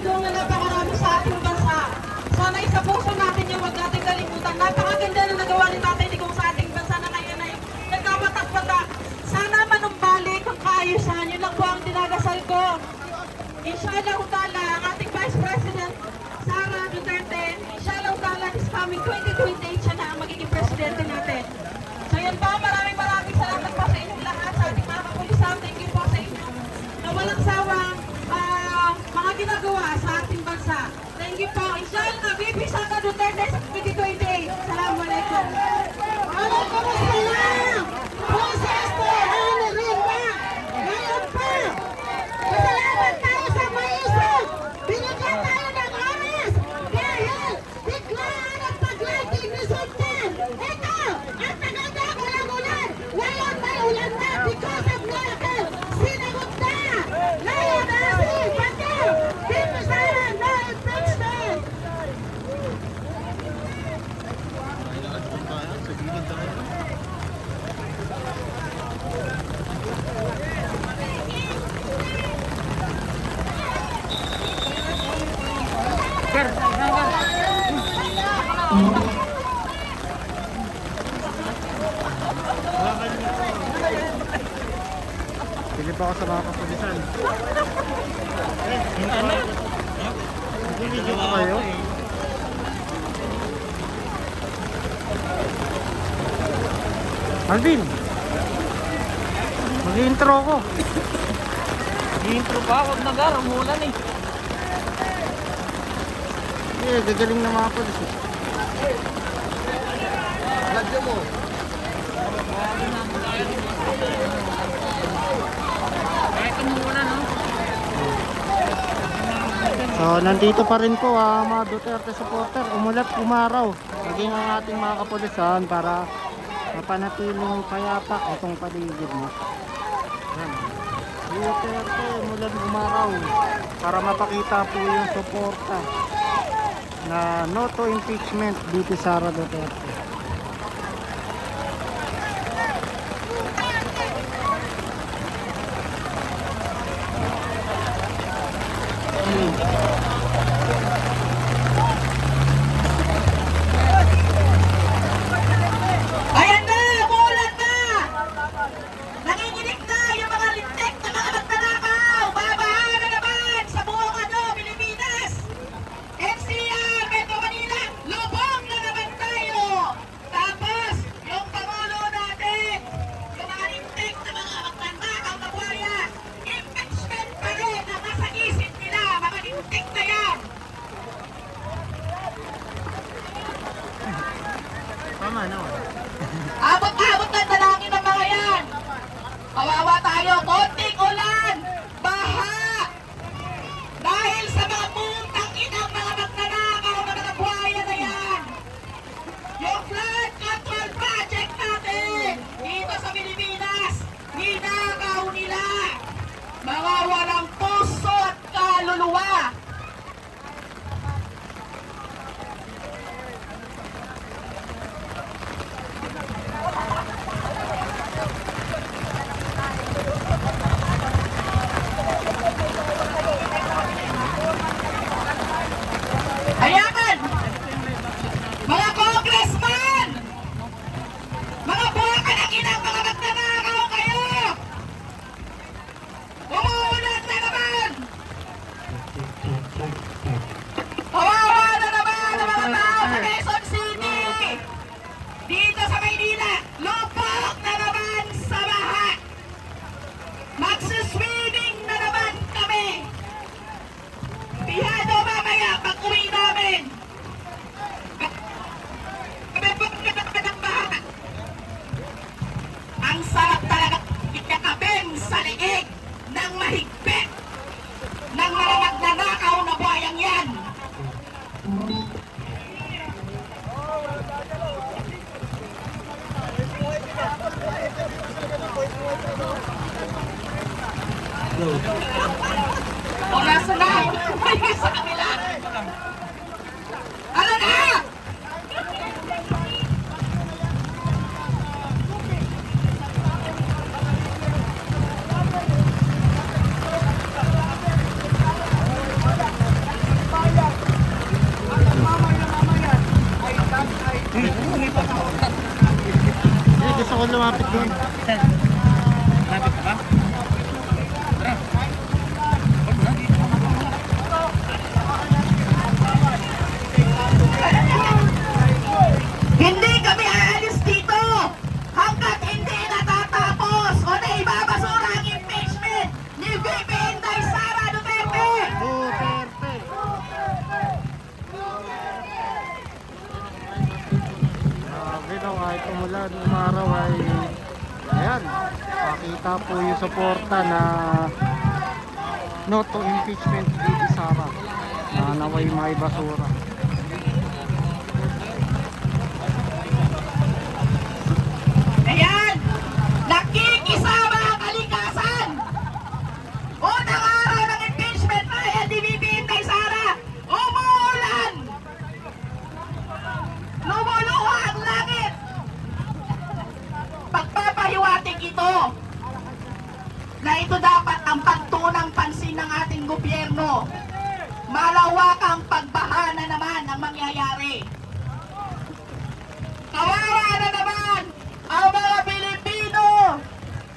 tulong na napakarami sa ating bansa. Sana isa puso natin yung huwag natin kalimutan. Napakaganda na nagawa ni Tatay Digong sa ating bansa na ngayon ay nagkawatak-watak. Sana manumbalik ang kaayusan. Yun lang po ang dinadasal ko. Inshallah Ta'ala, ang ating Vice President Sara Duterte, Inshallah Ta'ala, this coming 2028 siya na ang magiging presidente natin. So yan po, maraming salamat po sa inyong lahat, sa ating mga kapulisan. Thank you po sa inyo na walang sawang mga ginagawa sa ating bansa. Thank you po. Inshallah, VP Sara Duterte sa 2028. Assalamualaikum. Waalaikumsalam. Proses po, ano rin ba? Ngayon pa. Masalamat tayo sa maisip. Binigyan tayo ng oras. Dahil biglaan ang pag-lighting ni Sultan. Ito, ang tagada ulan-ulan. Ngayon may ulan na because of miracle. Sinagot na. Ngayon si Patel. Dito sana na impeachment. Pilip ako sa mga kapulisan. Video ko kayo? Alvin! Mag-i-intro ako. Intro pa, huwag na gar, umulan eh. Gagaling na mga pulis eh. Lagyan mo. Kahit umulan, no? So, nandito pa rin po mga Duterte supporter. Umulat, umaraw. Naging ang ating mga kapulisan para mapanatiling payapa itong paligid mo. Yan. Duterte, umulan, umaraw. Para mapakita po yung suporta na no to impeachment dito Sara Duterte. Ayan na! Umuulan na! Nanginginig na yung mga lintik na mga magnanakaw! Babaha na naman sa buong Pilipinas! NCR, Metro Manila, lubog na naman tayo! Tapos, yung Pangulo natin, yung mga lintik na mga magnanakaw na buhaya, impeachment pa rin na nasa isip nila, mga lintik na yan! Tama na. Abot-abot na dalangin ng mga yan. Kawawa tayo, konting ulan, baha. Dahil sa mga putang inang mga magnanakaw na mga buhaya na yan. Yung flood control project natin dito sa Pilipinas, ninakaw nila. Mga walang puso at kaluluwa. Ayan! Mga congressman! Mga buwaka na kinang mga magnanakaw kayo! Umuulan na naman! Kawawa na naman ang mga tao sa Quezon City! Dito sa Maynila, lupok na naman sa baha! Magsuswimming na naman kami! Pihado mamaya pag uwi namin! Ang sarap talaga ikakabing sa liig ng mahigpit ng mga magnanakaw na buhayang yan! O nasa na? May sa kanila! Ano na? Eh, gusto ko lumapit doon. Lapit ka ba? Tara. Hindi kami aalis dito hanggat hindi natatapos o naibabasura ang impeachment ni VP Inday Sara Duterte. Duterte! Grabe daw, kahit umulan, umaraw ay ayan, pakita po yung suporta na no to impeachment VP Sara na naway may basura. Ayan, nakikisama ang kalikasan. Unang araw ng impeachment na yan ni VP Inday Sara, umuulan. Lumuluha ang langit. Pagpapahiwatig ito na ito dapat ang pagtunang pansin ng ating gobyerno. Malawakang pagbaha na naman ang mangyayari. Kawawa na naman ang mga Pilipino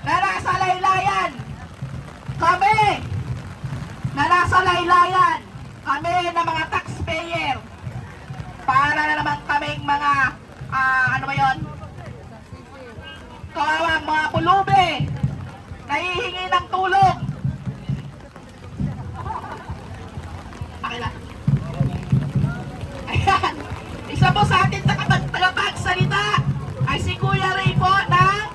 na nasa laylayan. Kami na nasa laylayan. Kami na mga taxpayer. Para na naman kaming mga, ano ba yun? Kawawa mga pulubi. Nahihingi ng tulong. Ayan. Isa po sa atin tagapagsalita ay si Kuya Ray po ng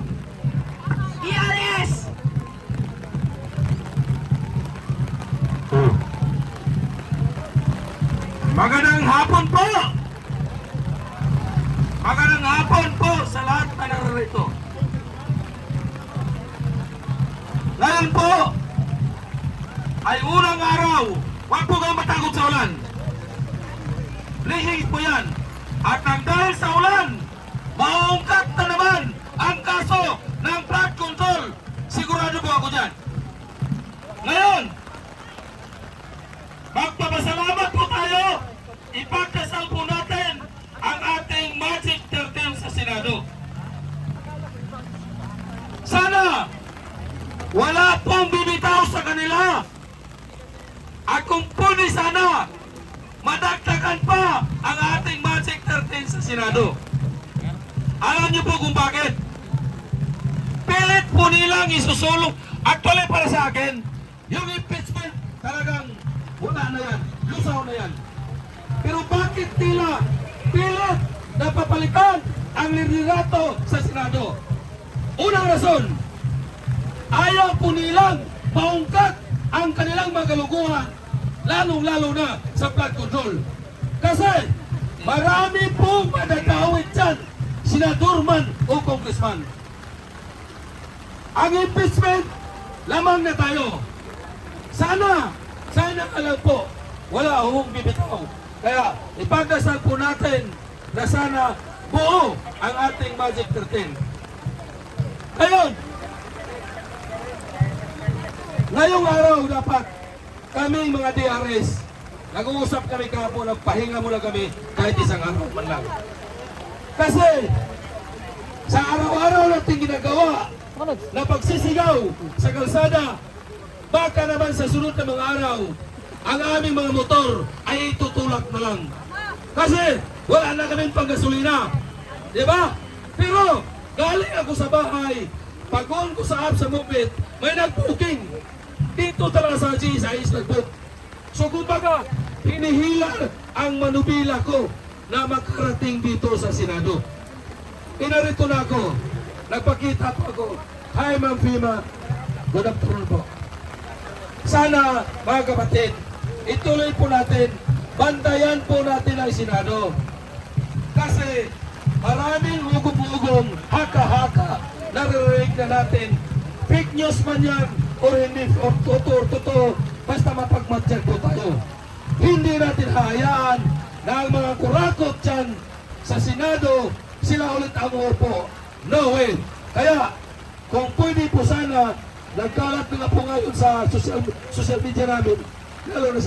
ERS. Magandang hapon po! Magandang hapon po sa lahat na narito. Ngayon po ay unang araw. Huwag po kayong matakot sa ulan. Lihis po yan. At nang dahil sa ulan, maungkat na naman ang kaso ng flood control. Sigurado po ako dyan. Ngayon, magpapasalamat po tayo. Ipagdasal po natin ang ating Magic 13 sa Senado. Sana wala pong bibitaw sa kanila. At kung pwede sana madagdagan pa ang ating Magic 13 sa Senado. Alam niyo po kung bakit? Pilit po nilang isusulong. Actually para sa akin, yung impeachment talagang wala na yan. Lusaw na yan. Pero bakit nila pilit na papalitan ang liderato sa Senado? Unang rason, ayaw po nilang maungkat ang kanilang magaluguhan, lalong-lalo na sa flood control. Kasi marami pong madadawit dyan, senador man o congressman. Ang impeachment, lamang na tayo. Sana alam po, wala akong bibitaw. Kaya ipagdasal po natin na sana buo ang ating Magic 13. Ngayong araw dapat kaming mga DRS, nag-uusap kami kahapon, nagpahinga muna kami kahit isang araw man lang. Kasi sa araw-araw natin ginagawa na pagsisigaw sa kalsada, baka naman sa sunod na mga araw, ang aming mga motor ay itutulak na lang. Kasi wala na kaming panggasolina. Diba? Pero galing ako sa bahay, pag-on ko sa app sa Movit, may nag-booking. Dito talaga sa GSIS nag-book. So kumbaga, hinihila ang manubila ko na makarating dito sa Senado. Inarito na ako. Nagpakita po ako. Hi Ma'am Fima. Good afternoon po. Sana mga kapatid, ituloy po natin, bantayan po natin ang Senado. Kasi maraming hugong-hugong, haka-haka, naririnig na natin. Fake news man yan, o hindi, o totoo, basta mapagmatyan po tayo. Hindi natin hayaan na ang mga kurakot dyan sa Senado, sila ulit ang uupo. No way. Kaya, kung pwede po sana, nagkalat na po ngayon sa social media namin, lalo na sa